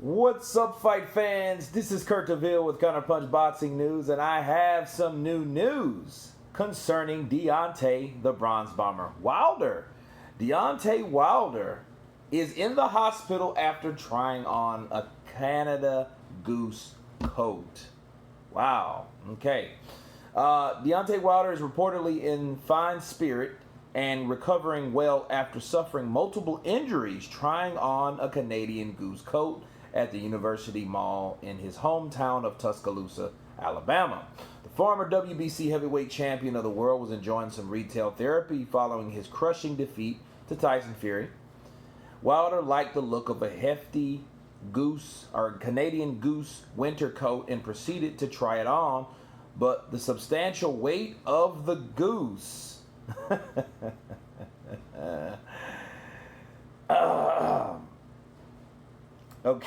What's up, fight fans? This is Kurt DeVille with Counterpunch Boxing News, and I have some new news concerning Deontay the Bronze Bomber Wilder. Deontay Wilder is in the hospital after trying on a Canada Goose coat. Wow. Okay. Deontay Wilder is reportedly in fine spirit and recovering well after suffering multiple injuries trying on a Canadian Goose coat at the University Mall in his hometown of Tuscaloosa, Alabama. The former WBC heavyweight champion of the world was enjoying some retail therapy following his crushing defeat to Tyson Fury. Wilder liked the look of a hefty Canadian Goose winter coat and proceeded to try it on, but the substantial weight of the goose but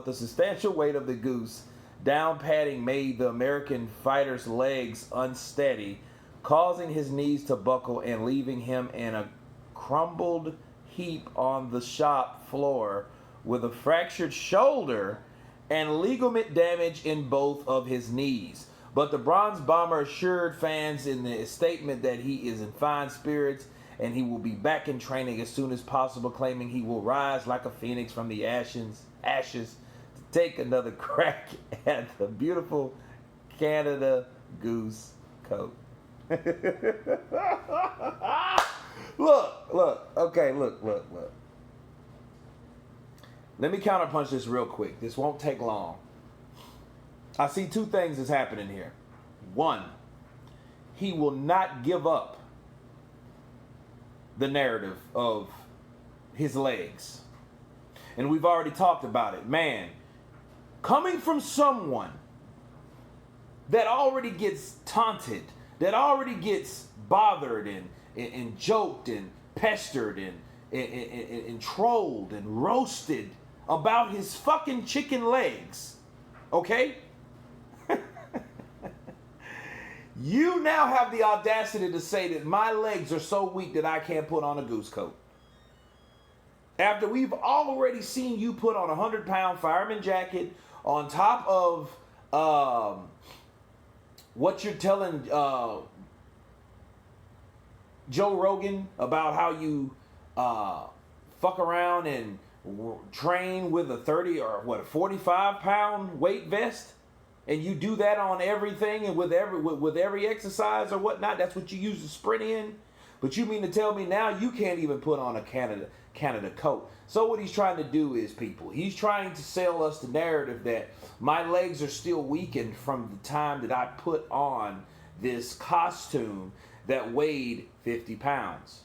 the substantial weight of the goose down padding made the American fighter's legs unsteady, causing his knees to buckle and leaving him in a crumbled heap on the shop floor with a fractured shoulder and ligament damage in both of his knees. But the Bronze Bomber assured fans in the statement that he is in fine spirits and he will be back in training as soon as possible, claiming he will rise like a phoenix from the ashes to take another crack at the beautiful Canada Goose coat. Look. Let me counterpunch this real quick. This won't take long. I see two things that's happening here. One, he will not give up the narrative of his legs. And we've already talked about it. Man, coming from someone that already gets taunted, that already gets bothered and joked and pestered and trolled and roasted about his fucking chicken legs, okay? You now have the audacity to say that my legs are so weak that I can't put on a goose coat. After we've already seen you put on a 100-pound fireman jacket on top of what you're telling Joe Rogan about how you fuck around and train with a 30 or what, a 45-pound weight vest, and you do that on everything and with every exercise or whatnot. That's what you use to sprint in. But you mean to tell me now you can't even put on a Canada coat? So what he's trying to do is, people, he's trying to sell us the narrative that my legs are still weakened from the time that I put on this costume that weighed 50 pounds.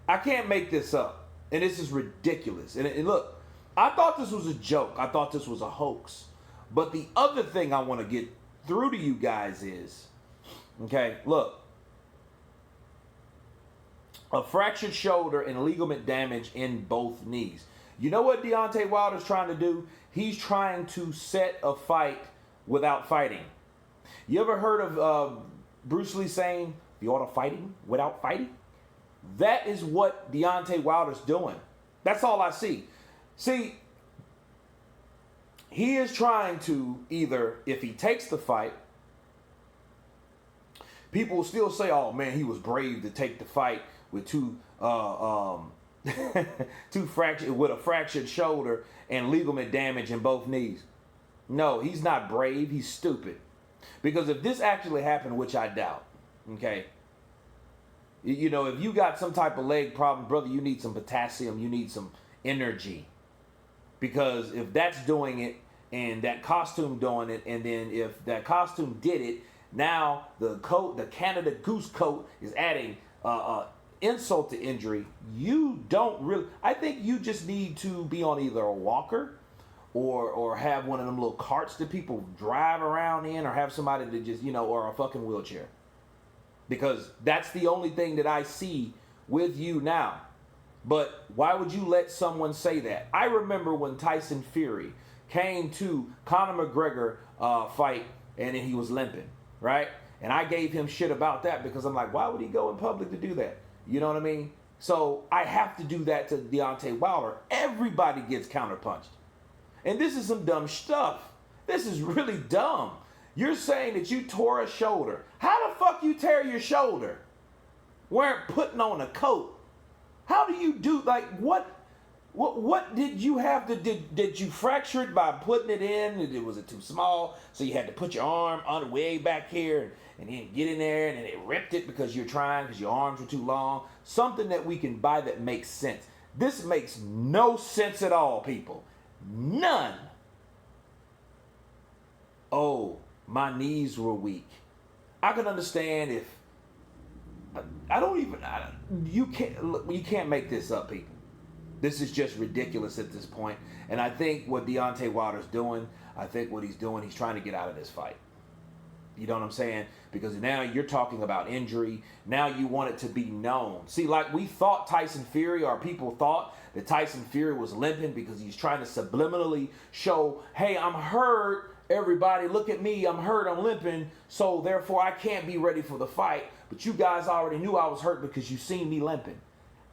I can't make this up. And this is ridiculous. And look, I thought this was a joke. I thought this was a hoax. But the other thing I want to get through to you guys is, okay, look, a fractured shoulder and ligament damage in both knees. You know what Deontay Wilder's trying to do? He's trying to set a fight without fighting. You ever heard of Bruce Lee saying, the art of fighting without fighting? That is what Deontay Wilder's doing. That's all I see. See, he is trying to either, if he takes the fight, people will still say, oh man, he was brave to take the fight with with a fractured shoulder and ligament damage in both knees. No, he's not brave, he's stupid. Because if this actually happened, which I doubt, okay, you know, if you got some type of leg problem, brother, you need some potassium, you need some energy. Because if that's doing it and that costume doing it, and then if that costume did it, now the coat, the Canada Goose coat, is adding insult to injury. You don't really, I think you just need to be on either a walker or have one of them little carts that people drive around in, or have somebody that just, you know, or a fucking wheelchair. Because that's the only thing that I see with you now. But why would you let someone say that? I remember when Tyson Fury came to Conor McGregor fight, and then he was limping, right? And I gave him shit about that because I'm like, why would he go in public to do that? You know what I mean? So I have to do that to Deontay Wilder. Everybody gets counterpunched. And this is some dumb stuff. This is really dumb. You're saying that you tore a shoulder. How the fuck you tear your shoulder? Weren't putting on a coat. How do you do, like, what did you have to, did you fracture it by putting it in? Was it too small? So you had to put your arm on the way back here and then get in there and then it ripped it because you're trying because your arms were too long. Something that we can buy that makes sense. This makes no sense at all, people. None. Oh, my knees were weak. I can understand if you can't make this up, people. This is just ridiculous at this point. And I think what Deontay Wilder's doing, he's trying to get out of this fight. You know what I'm saying? Because now you're talking about injury. Now you want it to be known. See, like we thought Tyson Fury, or people thought that Tyson Fury was limping because he's trying to subliminally show, hey, I'm hurt. Everybody, look at me. I'm hurt. I'm limping. So therefore, I can't be ready for the fight. But you guys already knew I was hurt because you seen me limping.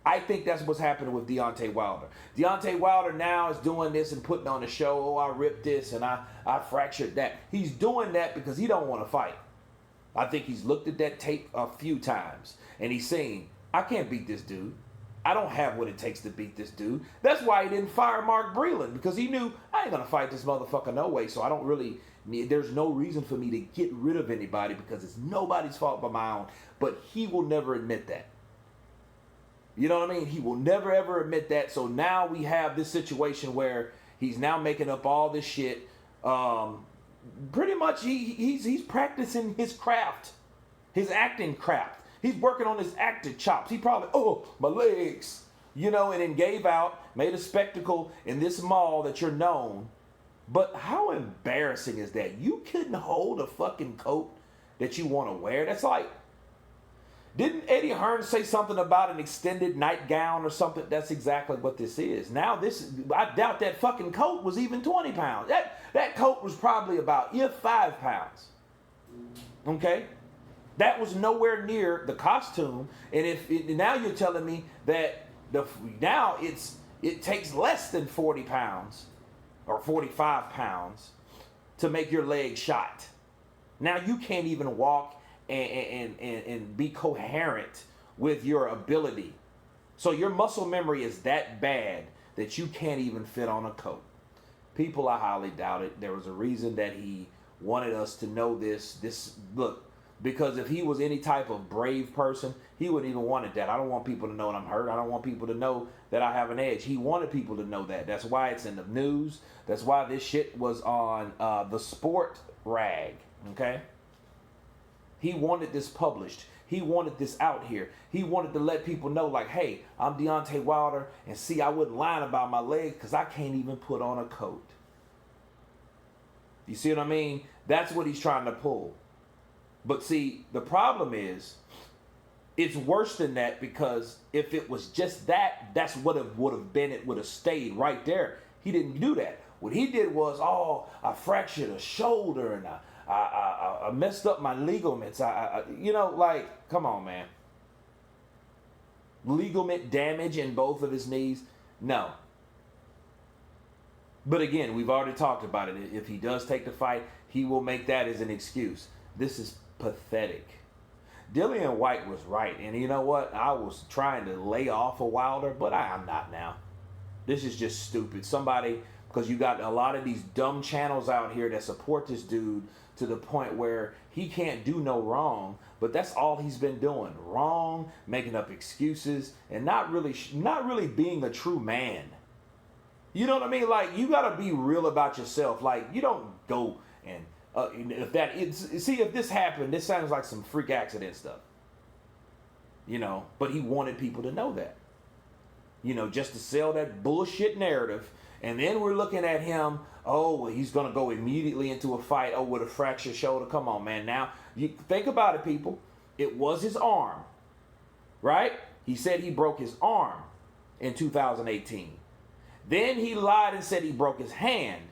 I think that's what's happening with Deontay Wilder. Deontay Wilder now is doing this and putting on a show. Oh, I ripped this and I fractured that. He's doing that because he don't want to fight. I think he's looked at that tape a few times and he's saying, I can't beat this dude. I don't have what it takes to beat this dude. That's why he didn't fire Mark Breland, because he knew I ain't going to fight this motherfucker no way. So I don't really need, there's no reason for me to get rid of anybody because it's nobody's fault but my own. But he will never admit that. You know what I mean? He will never, ever admit that. So now we have this situation where he's now making up all this shit. Pretty much he's practicing his craft, his acting craft. He's working on his acting chops. He probably, oh, my legs, you know, and then gave out, made a spectacle in this mall that you're known. But how embarrassing is that? You couldn't hold a fucking coat that you want to wear. That's like, didn't Eddie Hearn say something about an extended nightgown or something? That's exactly what this is. Now this, I doubt that fucking coat was even 20 pounds. That coat was probably about 5 pounds. Okay? That was nowhere near the costume. And now you're telling me that it takes less than 40 pounds or 45 pounds to make your leg shot. Now you can't even walk and be coherent with your ability. So your muscle memory is that bad that you can't even fit on a coat. People, I highly doubt it. There was a reason that he wanted us to know this. Look, because if he was any type of brave person, he wouldn't even wanted that. I don't want people to know that I'm hurt. I don't want people to know that I have an edge. He wanted people to know that. That's why it's in the news. That's why this shit was on the sport rag, okay? He wanted this published. He wanted this out here. He wanted to let people know, like, hey, I'm Deontay Wilder, and see, I wasn't lying about my leg because I can't even put on a coat. You see what I mean? That's what he's trying to pull. But see, the problem is, it's worse than that, because if it was just that, that's what it would have been. It would have stayed right there. He didn't do that. What he did was, oh, I fractured a shoulder and I messed up my ligaments. You know, like, come on, man. Ligament damage in both of his knees? No. But again, we've already talked about it. If he does take the fight, he will make that as an excuse. This is pathetic. Dillian White was right. And you know what? I was trying to lay off of Wilder, but I'm not now. This is just stupid. Somebody, because you got a lot of these dumb channels out here that support this dude to the point where he can't do no wrong, but that's all he's been doing. Wrong, making up excuses, and not really being a true man. You know what I mean? Like, you got to be real about yourself. Like, you don't go and if this happened, this sounds like some freak accident stuff. You know, but he wanted people to know that. You know, just to sell that bullshit narrative. And then we're looking at him, oh, well, he's going to go immediately into a fight, oh, with a fractured shoulder. Come on, man. Now, you think about it, people. It was his arm, right? He said he broke his arm in 2018. Then he lied and said he broke his hand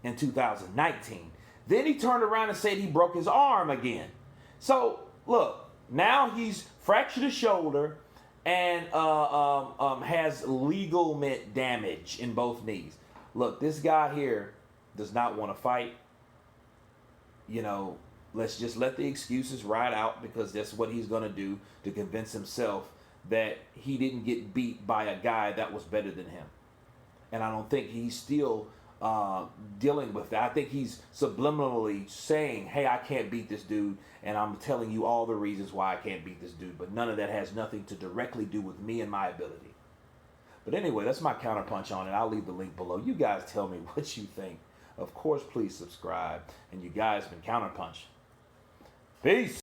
in 2019. Then he turned around and said he broke his arm again. So, look, now he's fractured his shoulder and has ligament damage in both knees. Look, this guy here does not want to fight. You know, let's just let the excuses ride out, because that's what he's going to do to convince himself that he didn't get beat by a guy that was better than him. And I don't think he's still dealing with that. I think he's subliminally saying, hey, I can't beat this dude, and I'm telling you all the reasons why I can't beat this dude, but none of that has nothing to directly do with me and my ability. But anyway, that's my counterpunch on it. I'll leave the link below. You guys tell me what you think. Of course, please subscribe. And you guys been Counterpunch. Peace.